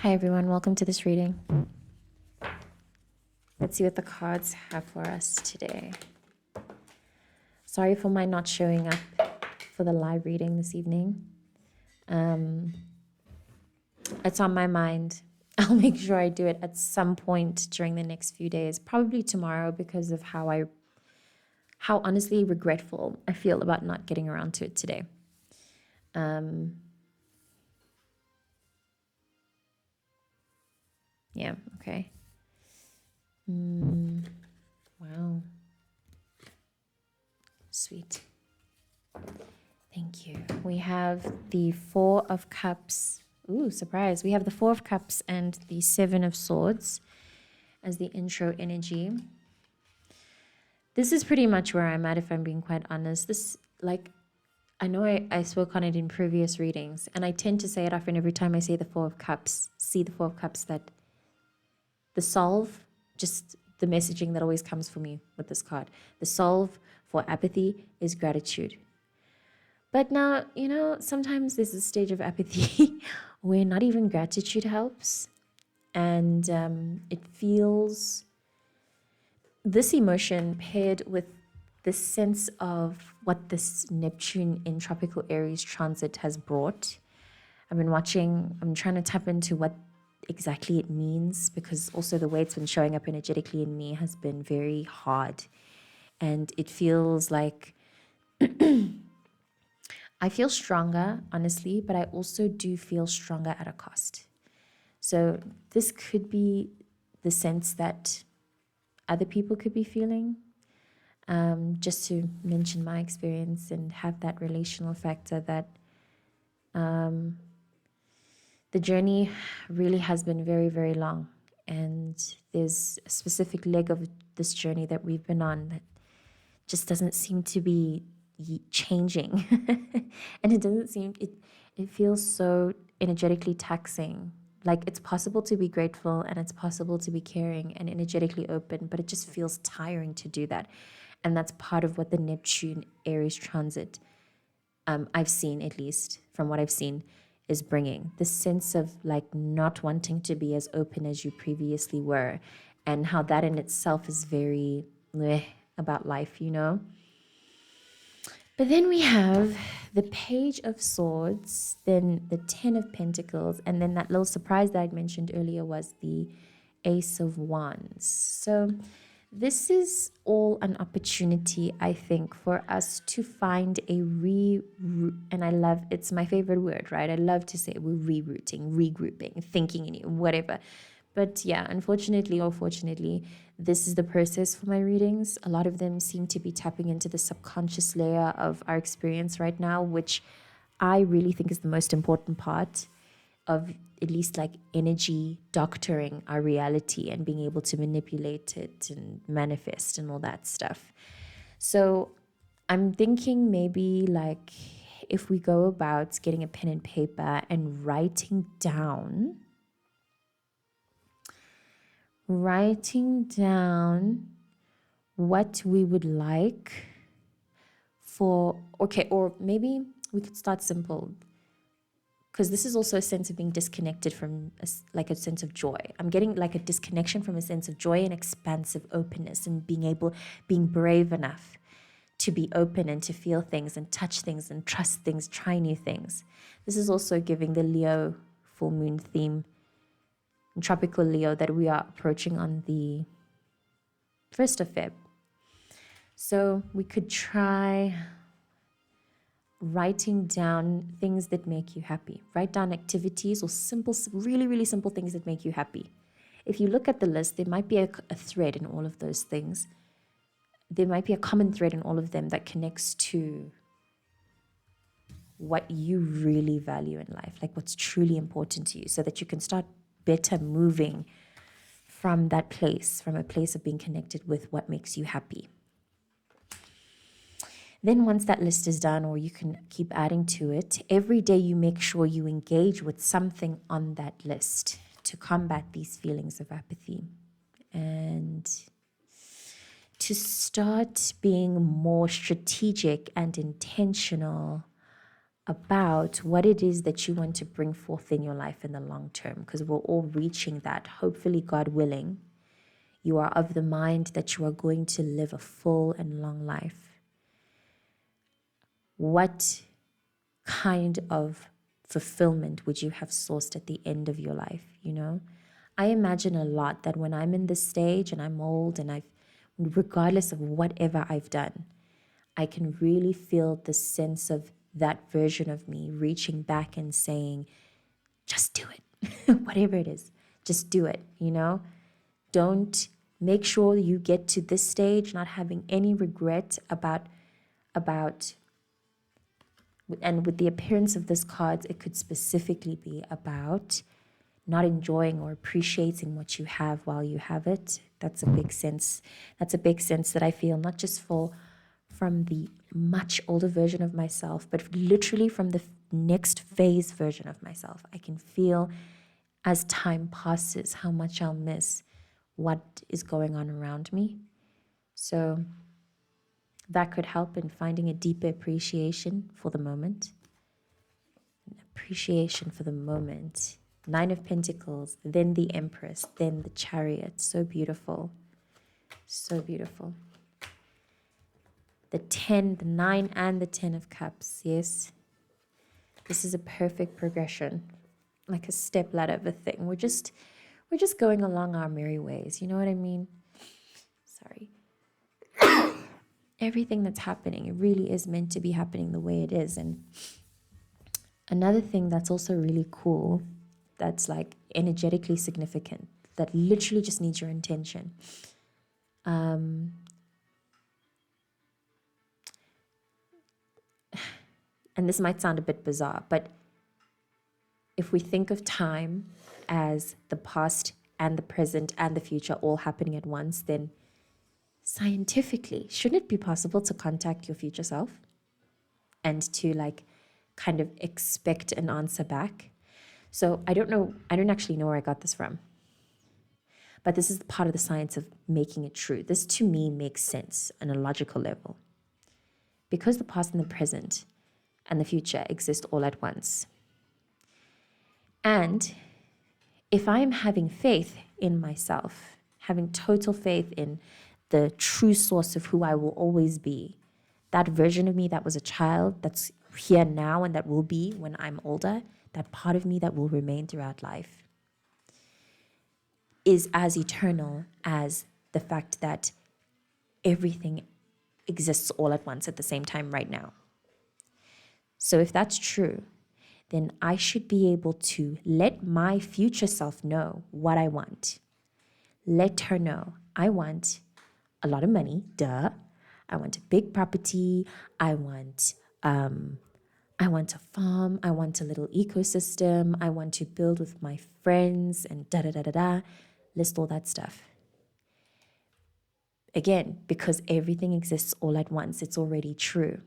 Hi everyone, welcome to this reading. Let's see what the cards have for us today. Sorry for my not showing up for the live reading this evening. It's on my mind. I'll make sure I do it at some point during the next few days, probably tomorrow, because of how honestly regretful I feel about not getting around to it today. Yeah, okay. Wow. Sweet. Thank you. We have the Four of Cups. Ooh, surprise. We have the Four of Cups and the Seven of Swords as the intro energy. This is pretty much where I'm at, if I'm being quite honest. I know I spoke on it in previous readings, and I tend to say it often every time I say the Four of Cups, that the solve, just the messaging that always comes for me with this card, the solve for apathy is gratitude. But now, sometimes there's a stage of apathy where not even gratitude helps. And it feels, this emotion paired with the sense of what this Neptune in tropical Aries transit has brought. I'm trying to tap into what exactly it means, because also the way it's been showing up energetically in me has been very hard. And it feels like I feel stronger, honestly, but I also do feel stronger at a cost. So this could be the sense that other people could be feeling, just to mention my experience and have that relational factor that the journey really has been very, very long. And there's a specific leg of this journey that we've been on that just doesn't seem to be changing. And it feels so energetically taxing. Like, it's possible to be grateful and it's possible to be caring and energetically open, but it just feels tiring to do that. And that's part of what the Neptune Aries transit, I've seen, at least from what I've seen, is bringing this sense of like not wanting to be as open as you previously were, and how that in itself is very about life, But then we have the Page of Swords, then the Ten of Pentacles, and then that little surprise that I mentioned earlier was the Ace of Wands. So this is all an opportunity, I think, for us to find and I love, it's my favorite word, right? I love to say we're rerouting, regrouping, thinking in you, whatever. But yeah, unfortunately or fortunately, this is the process for my readings. A lot of them seem to be tapping into the subconscious layer of our experience right now, which I really think is the most important part of at least like energy doctoring our reality and being able to manipulate it and manifest and all that stuff. So I'm thinking maybe like if we go about getting a pen and paper and writing down what we would like or maybe we could start simple, because this is also a sense of being disconnected from a sense of joy. I'm getting like a disconnection from a sense of joy and expansive openness, and being brave enough to be open and to feel things and touch things and trust things, try new things. This is also giving the Leo full moon theme, tropical Leo, that we are approaching on the 1st of Feb. So we could try writing down things that make you happy. Write down activities or simple, really, really simple things that make you happy. If you look at the list, there might be a thread in all of those things. There might be a common thread in all of them that connects to what you really value in life, like what's truly important to you, so that you can start better moving from that place, from a place of being connected with what makes you happy. Then once that list is done, or you can keep adding to it, every day you make sure you engage with something on that list to combat these feelings of apathy and to start being more strategic and intentional about what it is that you want to bring forth in your life in the long term, because we're all reaching that, hopefully, God willing. You are of the mind that you are going to live a full and long life. What kind of fulfillment would you have sourced at the end of your life, you know? I imagine a lot that when I'm in this stage and I'm old and regardless of whatever I've done, I can really feel the sense of that version of me reaching back and saying, just do it. Whatever it is, just do it, you know? Don't make sure you get to this stage not having any regret about and with the appearance of this card, it could specifically be about not enjoying or appreciating what you have while you have it. That's a big sense. That's a big sense that I feel, not just from the much older version of myself, but literally from the next phase version of myself. I can feel as time passes how much I'll miss what is going on around me. So that could help in finding a deeper appreciation for the moment. Appreciation for the moment. Nine of Pentacles, then the Empress, then the Chariot. So beautiful. So beautiful. The 10, the 9, and the 10 of Cups. Yes. This is a perfect progression. Like a step ladder of a thing. We're just going along our merry ways. You know what I mean? Sorry. Everything that's happening, it really is meant to be happening the way it is. And another thing that's also really cool, that's like energetically significant, that literally just needs your intention. And this might sound a bit bizarre, but if we think of time as the past and the present and the future all happening at once, then scientifically, shouldn't it be possible to contact your future self and to like kind of expect an answer back? So I don't actually know where I got this from, but this is part of the science of making it true. This to me makes sense on a logical level. Because the past and the present and the future exist all at once. And if I am having faith in myself, having total faith in the true source of who I will always be, that version of me that was a child, that's here now and that will be when I'm older, that part of me that will remain throughout life, is as eternal as the fact that everything exists all at once at the same time right now. So if that's true, then I should be able to let my future self know what I want. Let her know I want a lot of money, duh. I want a big property. I want a farm. I want a little ecosystem. I want to build with my friends and da da da da da. List all that stuff. Again, because everything exists all at once, it's already true.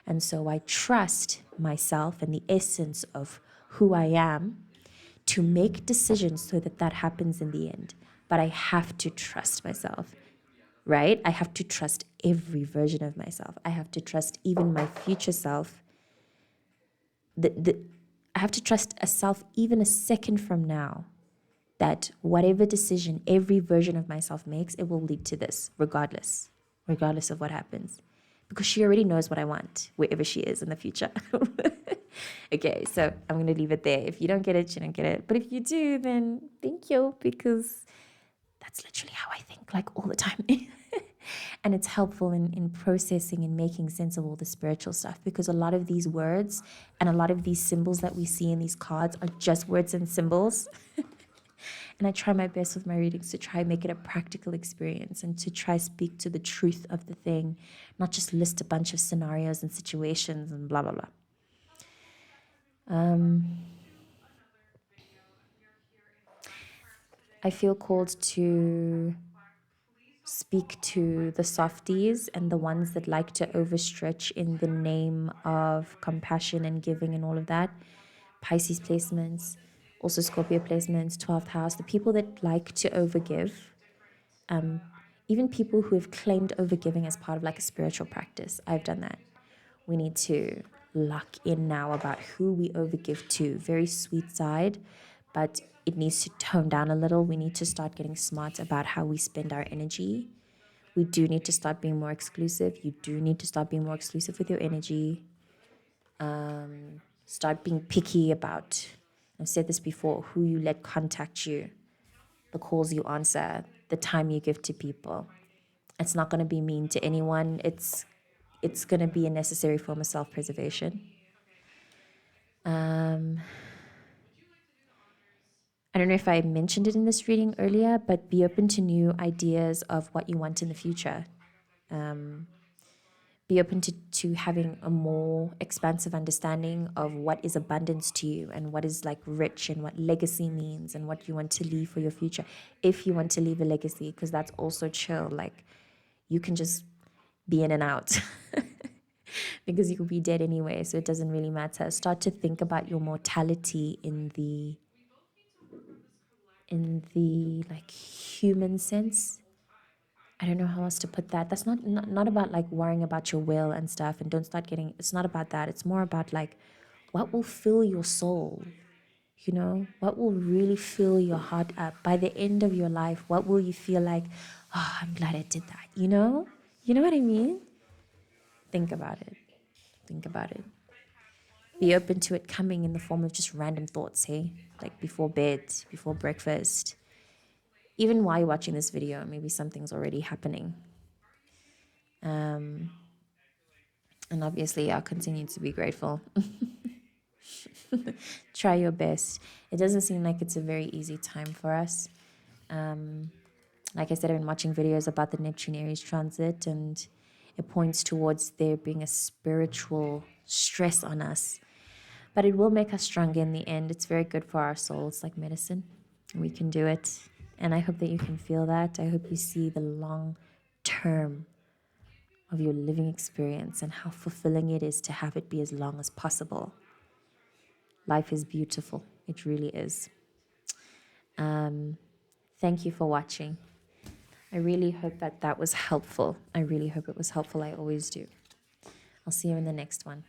And so I trust myself and the essence of who I am to make decisions so that that happens in the end. But I have to trust myself, right? I have to trust every version of myself. I have to trust even my future self. I have to trust a self even a second from now, that whatever decision every version of myself makes, it will lead to this, regardless of what happens. Because she already knows what I want, wherever she is in the future. Okay, so I'm going to leave it there. If you don't get it, you don't get it. But if you do, then thank you, because that's literally how I think, like all the time. And it's helpful in processing and making sense of all the spiritual stuff, because a lot of these words and a lot of these symbols that we see in these cards are just words and symbols. And I try my best with my readings to try and make it a practical experience and to try speak to the truth of the thing, not just list a bunch of scenarios and situations and blah, blah, blah. I feel called to speak to the softies and the ones that like to overstretch in the name of compassion and giving and all of that. Pisces placements, also Scorpio placements, 12th house, the people that like to overgive, even people who have claimed overgiving as part of like a spiritual practice. I've done that. We need to lock in now about who we overgive to. Very sweet side, but it needs to tone down a little. We need to start getting smart about how we spend our energy. We do need to start being more exclusive. You do need to start being more exclusive with your energy. Start being picky about, I've said this before, who you let contact you, the calls you answer, the time you give to people. It's not going to be mean to anyone. It's going to be a necessary form of self-preservation. I don't know if I mentioned it in this reading earlier, but be open to new ideas of what you want in the future. Be open to having a more expansive understanding of what is abundance to you and what is like rich and what legacy means and what you want to leave for your future. If you want to leave a legacy, because that's also chill. Like you can just be in and out because you could be dead anyway. So it doesn't really matter. Start to think about your mortality in the like human sense. I don't know how else to put that. That's not about like worrying about your will and stuff, and don't start getting, it's not about that. It's more about like what will fill your soul, what will really fill your heart up by the end of your life. What will you feel like, oh, I'm glad I did that, you know what I mean? Think about it. Think about it. Be open to it coming in the form of just random thoughts, hey? Like before bed, before breakfast, even while you're watching this video, maybe something's already happening. And obviously, I'll continue to be grateful. Try your best. It doesn't seem like it's a very easy time for us. Like I said, I've been watching videos about the Neptune Aries transit, and it points towards there being a spiritual stress on us. But it will make us stronger in the end. It's very good for our souls, like medicine. We can do it. And I hope that you can feel that. I hope you see the long term of your living experience and how fulfilling it is to have it be as long as possible. Life is beautiful. It really is. Thank you for watching. I really hope that was helpful. I really hope it was helpful. I always do. I'll see you in the next one.